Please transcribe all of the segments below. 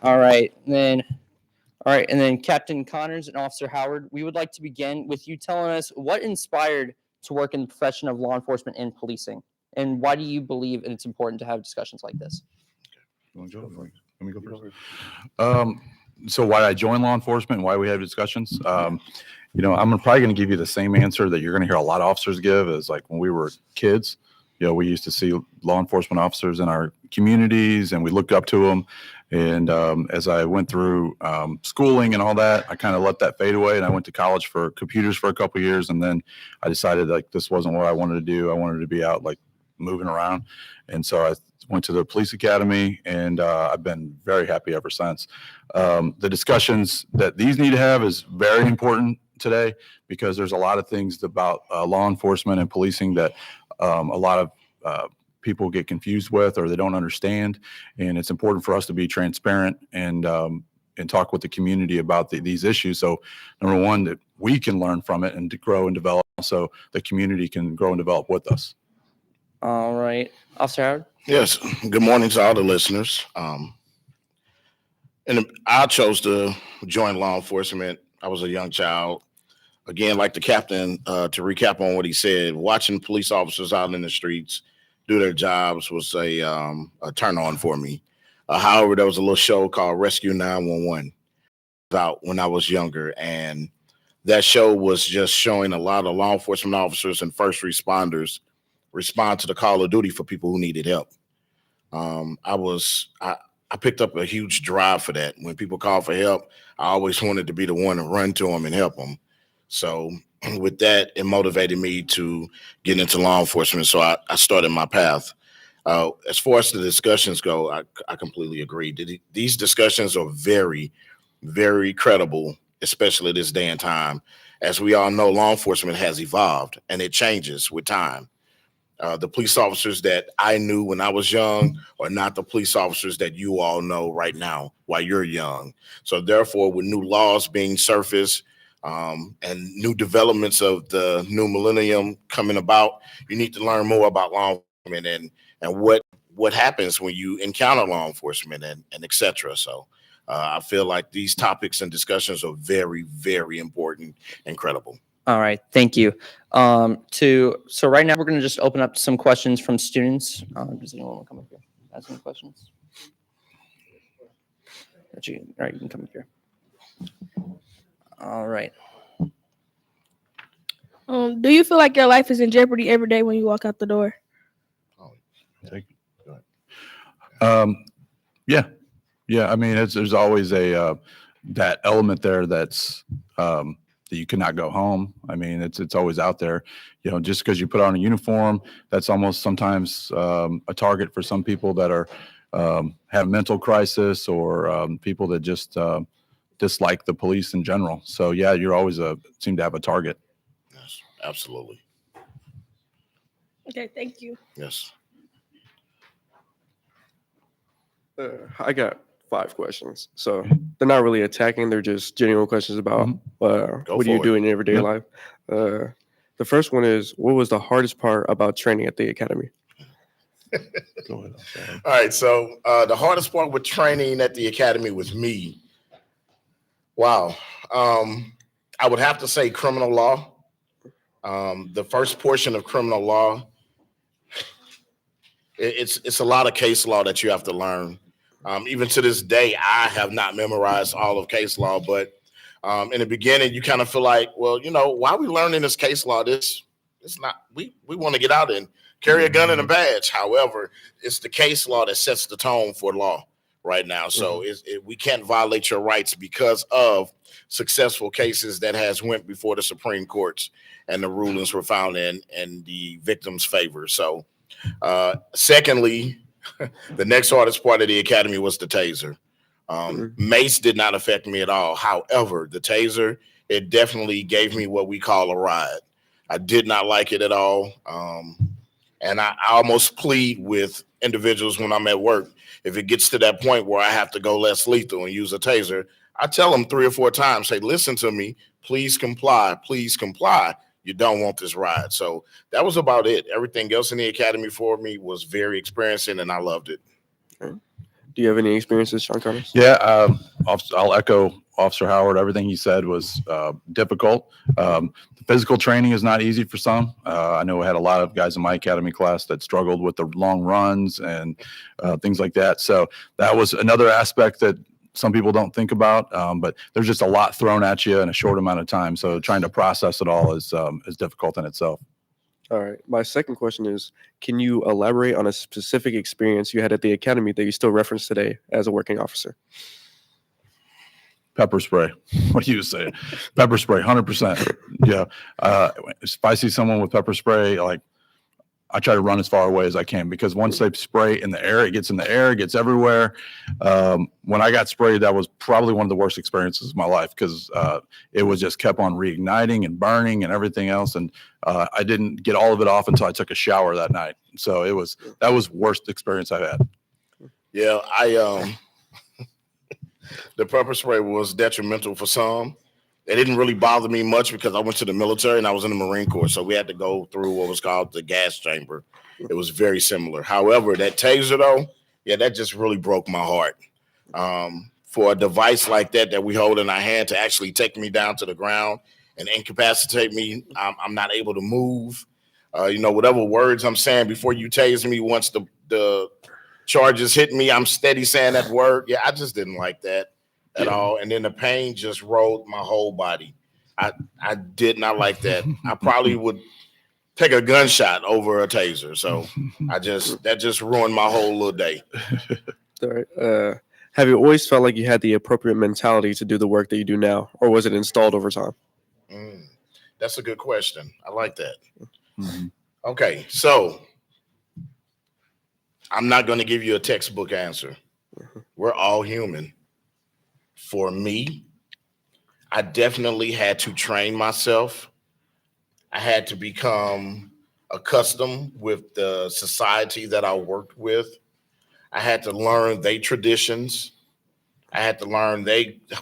All right, then. All right, and then Captain Connors and Officer Howard, we would like to begin with you telling us what inspired to work in the profession of law enforcement and policing, and why do you believe it's important to have discussions like this? You want to go? Let me go first. So why I joined law enforcement and why we have discussions? I'm probably going to give you the same answer that you're going to hear a lot of officers give is like when we were kids. We used to see law enforcement officers in our communities and we looked up to them. And as I went through schooling and all that, I kind of let that fade away. And I went to college for computers for a couple of years. And then I decided like this wasn't what I wanted to do. I wanted to be out like moving around. And so I went to the police academy and I've been very happy ever since. The discussions that these need to have is very important today because there's a lot of things about law enforcement and policing that a lot of people get confused with or they don't understand. And it's important for us to be transparent and talk with the community about these issues. So number one, that we can learn from it and to grow and develop so the community can grow and develop with us. All right. Officer Howard? Yes. Good morning to all the listeners. And I chose to join law enforcement. I was a young child. Again, like the captain, to recap on what he said, watching police officers out in the streets do their jobs was a turn on for me. However, there was a little show called Rescue 911 out when I was younger. And that show was just showing a lot of law enforcement officers and first responders respond to the call of duty for people who needed help. I picked up a huge drive for that. When people call for help, I always wanted to be the one to run to them and help them. So with that, it motivated me to get into law enforcement. So I started my path. As far as the discussions go, I completely agree. These discussions are very, very credible, especially this day and time. As we all know, law enforcement has evolved and it changes with time. The police officers that I knew when I was young are not the police officers that you all know right now while you're young. So therefore, with new laws being surfaced and new developments of the new millennium coming about, you need to learn more about law enforcement and what happens when you encounter law enforcement and et cetera. So I feel like these topics and discussions are very, very important and credible. All right, thank you. So right now we're going to just open up some questions from students. Does anyone want to come up here? Ask any questions? All right, you can come up here. All right. Do you feel like your life is in jeopardy every day when you walk out the door? Yeah. I mean, there's always that element there that's that you cannot go home. I mean, it's always out there. Just because you put on a uniform, that's almost sometimes a target for some people that are have mental crisis or people that just dislike the police in general. So yeah, you're always seem to have a target. Yes, absolutely. Okay, thank you. Yes. I got 5 questions. So they're not really attacking. They're just genuine questions about what do you do in your everyday life. The first one is, what was the hardest part about training at the academy? Go ahead. All right. So the hardest part with training at the academy was me. Wow. I would have to say criminal law. The first portion of criminal law, it's a lot of case law that you have to learn. Even to this day, I have not memorized all of case law, but in the beginning, you kind of feel like, well, why are we learning this case law? It's not, we want to get out and carry a gun and a badge. However, it's the case law that sets the tone for law right now. So we can't violate your rights because of successful cases that has went before the Supreme Courts and the rulings were found in the victim's favor. So secondly, the next hardest part of the academy was the taser. Mace did not affect me at all. However, the taser, it definitely gave me what we call a ride. I did not like it at all. And I almost plead with individuals when I'm at work. If it gets to that point where I have to go less lethal and use a taser, I tell them 3 or 4 times, hey, listen to me, please comply, please comply. You don't want this ride. So that was about it. Everything else in the academy for me was very experiencing and I loved it. Do you have any experiences, Sean Connors? Yeah, I'll echo Officer Howard. Everything he said was difficult. The physical training is not easy for some. I know I had a lot of guys in my academy class that struggled with the long runs and things like that. So that was another aspect that some people don't think about. But there's just a lot thrown at you in a short amount of time. So trying to process it all is difficult in itself. All right. My second question is, can you elaborate on a specific experience you had at the academy that you still reference today as a working officer? Pepper spray. What do you say? Pepper spray, 100%. Yeah. If I see someone with pepper spray, like I try to run as far away as I can because once they spray in the air, it gets in the air, it gets everywhere. When I got sprayed, that was probably one of the worst experiences of my life because it was just kept on reigniting and burning and everything else. And I didn't get all of it off until I took a shower that night. So that was worst experience I had. Yeah, the pepper spray was detrimental for some. It didn't really bother me much because I went to the military and I was in the Marine Corps. So we had to go through what was called the gas chamber. It was very similar. However, that taser though, yeah, that just really broke my heart. For a device like that we hold in our hand to actually take me down to the ground and incapacitate me, I'm not able to move. Whatever words I'm saying before you tase me, once the charges hit me, I'm steady saying that word. Yeah, I just didn't like that at all. And then the pain just rode my whole body. I did not like that. I probably would take a gunshot over a taser. So that just ruined my whole little day. All right. Have you always felt like you had the appropriate mentality to do the work that you do now, or was it installed over time? That's a good question. I like that. Mm-hmm. Okay, so I'm not going to give you a textbook answer. We're all human. For me, I definitely had to train myself. I had to become accustomed with the society that I worked with. I had to learn their traditions. I had to learn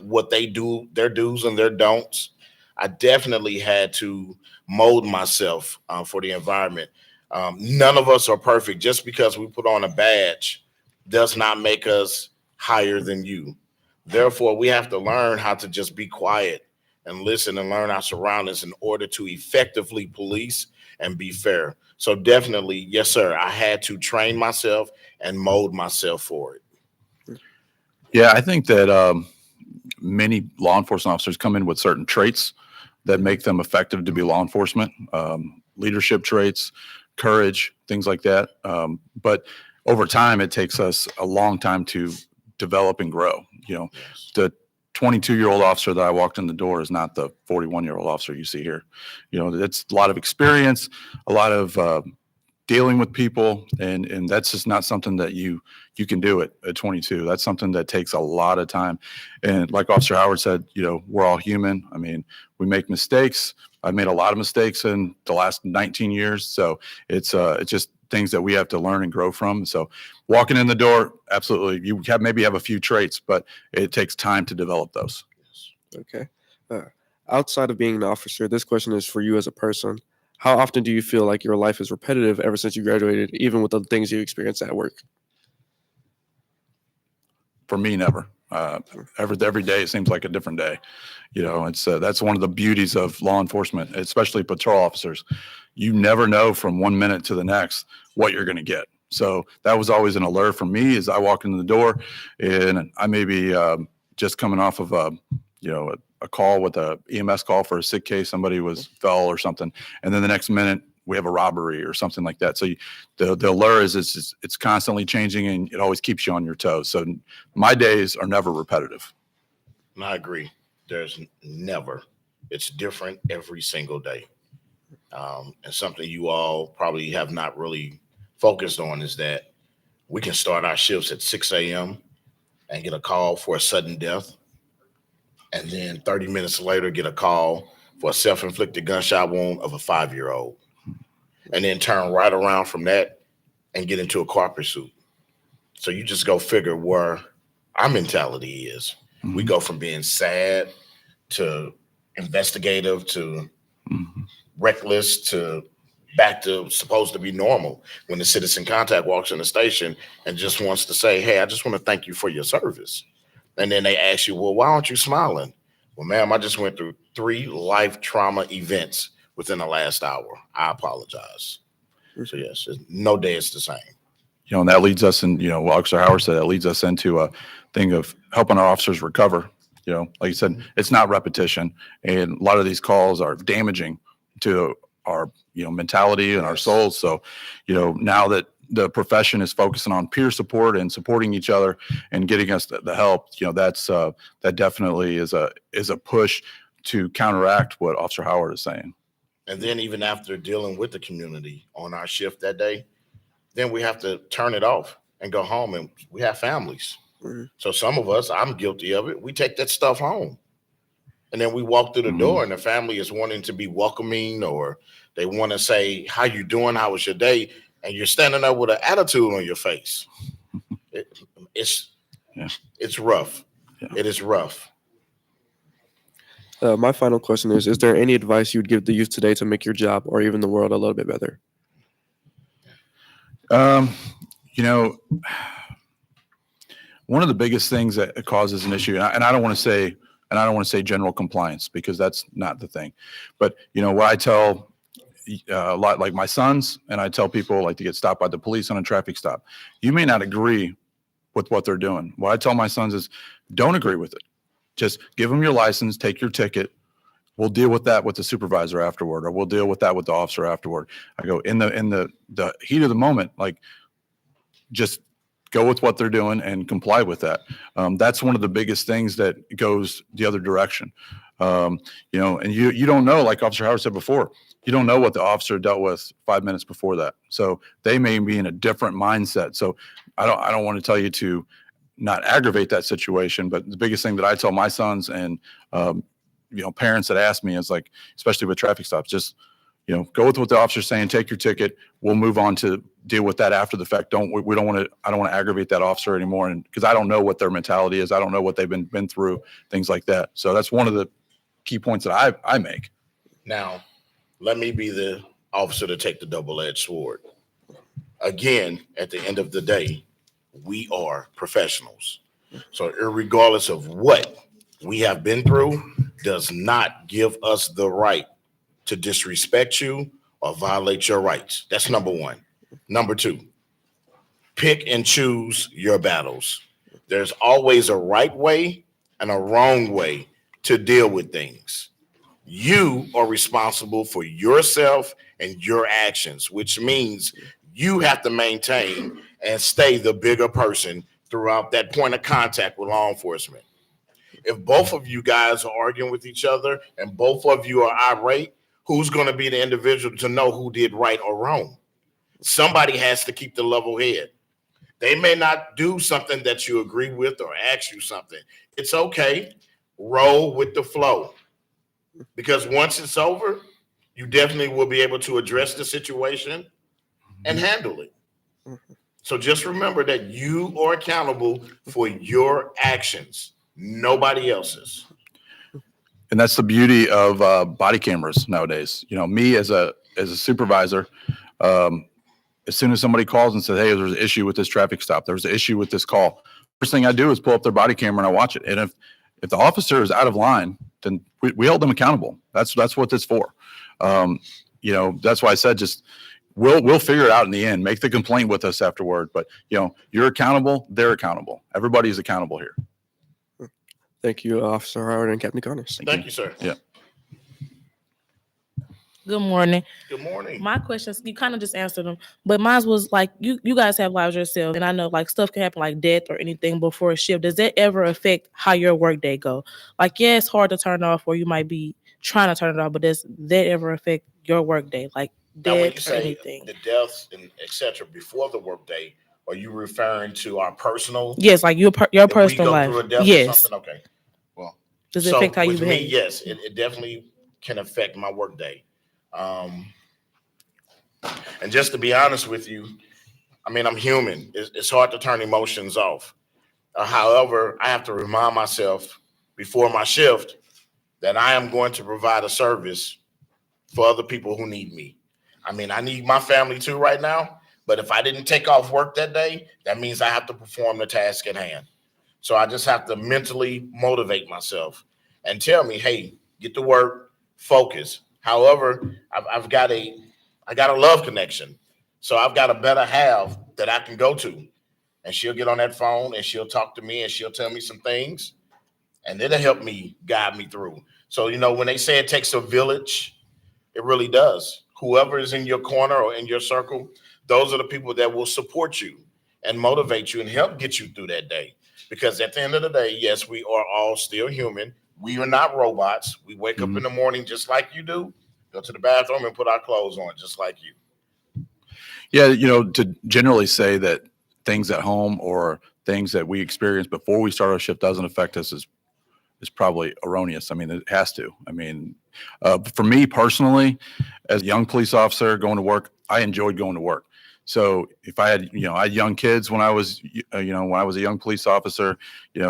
what they do, their do's and their don'ts. I definitely had to mold myself for the environment. None of us are perfect. Just because we put on a badge does not make us higher than you. Therefore, we have to learn how to just be quiet and listen and learn our surroundings in order to effectively police and be fair. So definitely, yes, sir, I had to train myself and mold myself for it. Yeah, I think that many law enforcement officers come in with certain traits that make them effective to be law enforcement, leadership traits, courage, things like that. But over time, it takes us a long time to develop and grow. The 22-year-old officer that I walked in the door is not the 41-year-old officer you see here. It's a lot of experience, a lot of dealing with people, and that's just not something that you can do it at 22. That's something that takes a lot of time. And like Officer Howard said, we're all human. I mean, we make mistakes. I've made a lot of mistakes in the last 19 years. So it's just things that we have to learn and grow from. So walking in the door, absolutely. You maybe have a few traits, but it takes time to develop those. Okay. Outside of being an officer, this question is for you as a person. How often do you feel like your life is repetitive ever since you graduated, even with the things you experience at work? For me, never. Every day it seems like a different day. It's that's one of the beauties of law enforcement, especially patrol officers. You never know from 1 minute to the next what you're going to get. So that was always an alert for me as I walk into the door, and I may be just coming off of a call with a EMS call for a sick case. Somebody fell or something, and then the next minute we have a robbery or something like that. So the allure is it's constantly changing, and it always keeps you on your toes. So my days are never repetitive. And I agree. There's never. It's different every single day. And something you all probably have not really focused on is that we can start our shifts at 6 a.m. and get a call for a sudden death. And then 30 minutes later, get a call for a self-inflicted gunshot wound of a 5-year-old. And then turn right around from that and get into a car pursuit. So you just go figure where our mentality is. Mm-hmm. We go from being sad to investigative to reckless to back to supposed to be normal when the citizen contact walks in the station and just wants to say, hey, I just want to thank you for your service. And then they ask you, well, why aren't you smiling? Well, ma'am, I just went through 3 life trauma events within the last hour. I apologize. So yes, no day is the same. And that leads us in, what Officer Howard said, that leads us into a thing of helping our officers recover. Like you said, it's not repetition. And a lot of these calls are damaging to our, mentality and our souls. So, now that the profession is focusing on peer support and supporting each other and getting us the help, that definitely is a push to counteract what Officer Howard is saying. And then even after dealing with the community on our shift that day, then we have to turn it off and go home, and we have families. Mm-hmm. So some of us, I'm guilty of it, we take that stuff home. And then we walk through the door and the family is wanting to be welcoming, or they want to say, how you doing? How was your day? And you're standing there with an attitude on your face. It's rough. Yeah. It is rough. My final question is there any advice you would give the youth today to make your job or even the world a little bit better? One of the biggest things that causes an issue, and I don't want to say general compliance, because that's not the thing. But, what I tell a lot, like my sons, and I tell people like to get stopped by the police on a traffic stop. You may not agree with what they're doing. What I tell my sons is don't agree with it. Just give them your license, take your ticket. We'll deal with that with the supervisor afterward, or we'll deal with that with the officer afterward. I go in the heat of the moment, like just go with what they're doing and comply with that. That's one of the biggest things that goes the other direction. And you don't know, like Officer Howard said before, you don't know what the officer dealt with 5 minutes before that. So they may be in a different mindset. So I don't want to tell you to not aggravate that situation, but the biggest thing that I tell my sons and parents that ask me is, like, especially with traffic stops, just go with what the officer's saying, take your ticket. We'll move on to deal with that after the fact. I don't want to aggravate that officer anymore, and because I don't know what their mentality is, I don't know what they've been through, things like that. So that's one of the key points that I make. Now, let me be the officer to take the double-edged sword. Again, at the end of the day, we are professionals. So irregardless of what we have been through, does not give us the right to disrespect you or violate your rights. That's number one. Number two, pick and choose your battles. There's always a right way and a wrong way to deal with things. You are responsible for yourself and your actions, which means you have to maintain and stay the bigger person throughout that point of contact with law enforcement. If both of you guys are arguing with each other and both of you are irate, who's going to be the individual to know who did right or wrong? Somebody has to keep the level head. They may not do something that you agree with or ask you something. It's okay. Roll with the flow. Because once it's over, you definitely will be able to address the situation and handle it. So just remember that you are accountable for your actions, nobody else's. And that's the beauty of body cameras nowadays. Me as a supervisor, as soon as somebody calls and says, hey, there's an issue with this traffic stop, there's an issue with this call, first thing I do is pull up their body camera and I watch it. And if the officer is out of line, then we hold them accountable. That's what it's for. That's why I said just we'll figure it out in the end. Make the complaint with us afterward. But you're accountable. They're accountable. Everybody's accountable here. Thank you, Officer Howard and Captain Connors. Thank you, sir. Yeah. Good morning. Good morning. My questions, you kind of just answered them, but mine was like, you guys have lives yourself, and I know like stuff can happen like death or anything before a shift. Does that ever affect how your work day go? Like, yeah, it's hard to turn off, or you might be trying to turn it off, but does that ever affect your work day, like death or anything? The deaths and etc. before the work day, are you referring to our personal? Yes, like your personal life. Yes. Okay. Well, does it affect how you behave? Yes, it definitely can affect my work day. And just to be honest with you, I mean, I'm human. It's hard to turn emotions off. However, I have to remind myself before my shift that I am going to provide a service for other people who need me. I mean, I need my family too right now, but if I didn't take off work that day, that means I have to perform the task at hand. So I just have to mentally motivate myself and tell me, hey, get to work, focus. However, I got a love connection. So I've got a better half that I can go to. And she'll get on that phone and she'll talk to me and she'll tell me some things. And it'll help me guide me through. So, when they say it takes a village, it really does. Whoever is in your corner or in your circle, those are the people that will support you and motivate you and help get you through that day. Because at the end of the day, yes, we are all still human. We are not robots. We wake up in the morning just like you do, go to the bathroom and put our clothes on just like you. Yeah, to generally say that things at home or things that we experience before we start our shift doesn't affect us is probably erroneous. I mean, it has to. I mean, for me personally, as a young police officer going to work, I enjoyed going to work. So if I had, I had young kids when I was, when I was a young police officer,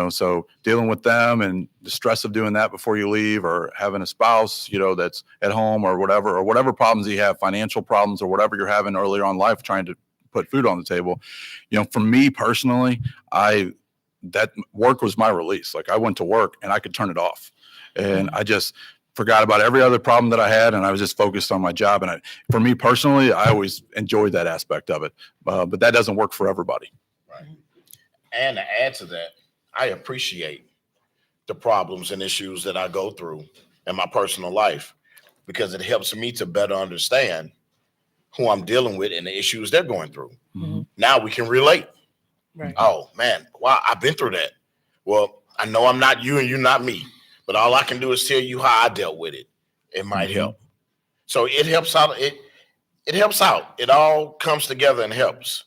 so dealing with them and the stress of doing that before you leave, or having a spouse, that's at home or whatever problems you have, financial problems or whatever you're having earlier on in life, trying to put food on the table. For me personally, that work was my release. Like I went to work and I could turn it off, and I just forgot about every other problem that I had, and I was just focused on my job. And for me personally, I always enjoyed that aspect of it, but that doesn't work for everybody. Right. And to add to that, I appreciate the problems and issues that I go through in my personal life, because it helps me to better understand who I'm dealing with and the issues they're going through. Mm-hmm. Now we can relate. Right. Oh man, wow, I've been through that. Well, I know I'm not you and you're not me, but all I can do is tell you how I dealt with it. It might help. So it helps out. It helps out. It all comes together and helps.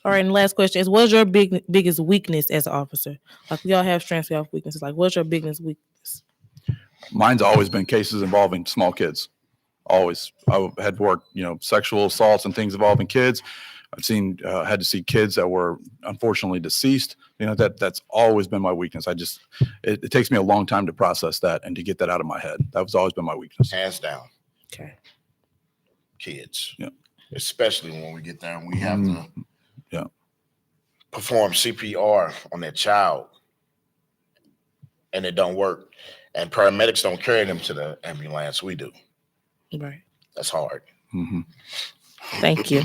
All right, and the last question is, what's your biggest weakness as an officer? Like, we all have strengths, we all have weaknesses. Like, what's your biggest weakness? Mine's always been cases involving small kids. Always. I had worked, sexual assaults and things involving kids. I've had to see kids that were unfortunately deceased. That's always been my weakness. It takes me a long time to process that and to get that out of my head. That was always been my weakness. Hands down. Okay. Kids. Yeah. Especially when we get there and we have to perform CPR on that child and it don't work. And paramedics don't carry them to the ambulance. We do. Right. That's hard. Mm-hmm. Thank you.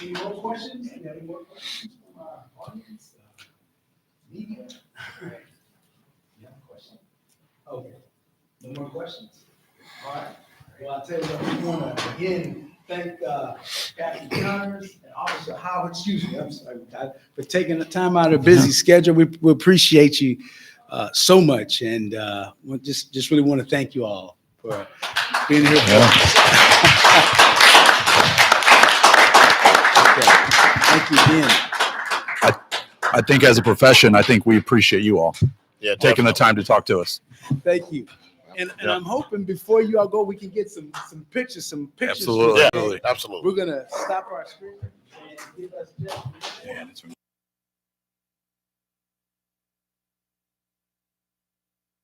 Any more questions? Any more questions from our audience? Media? All right. You have a question? Okay. No more questions? All right. Well, I'll tell you what, we want to again thank Captain Connors and Officer Howard, I'm sorry, for taking the time out of a busy schedule. We appreciate you so much, and we just really want to thank you all for being here. Thank you again. I think as a profession, I think we appreciate you all Yeah, taking the definitely. time to talk to us. Thank you. And I'm hoping before you all go, we can get some pictures. Absolutely. Yeah, absolutely. We're gonna stop our screen and give us just.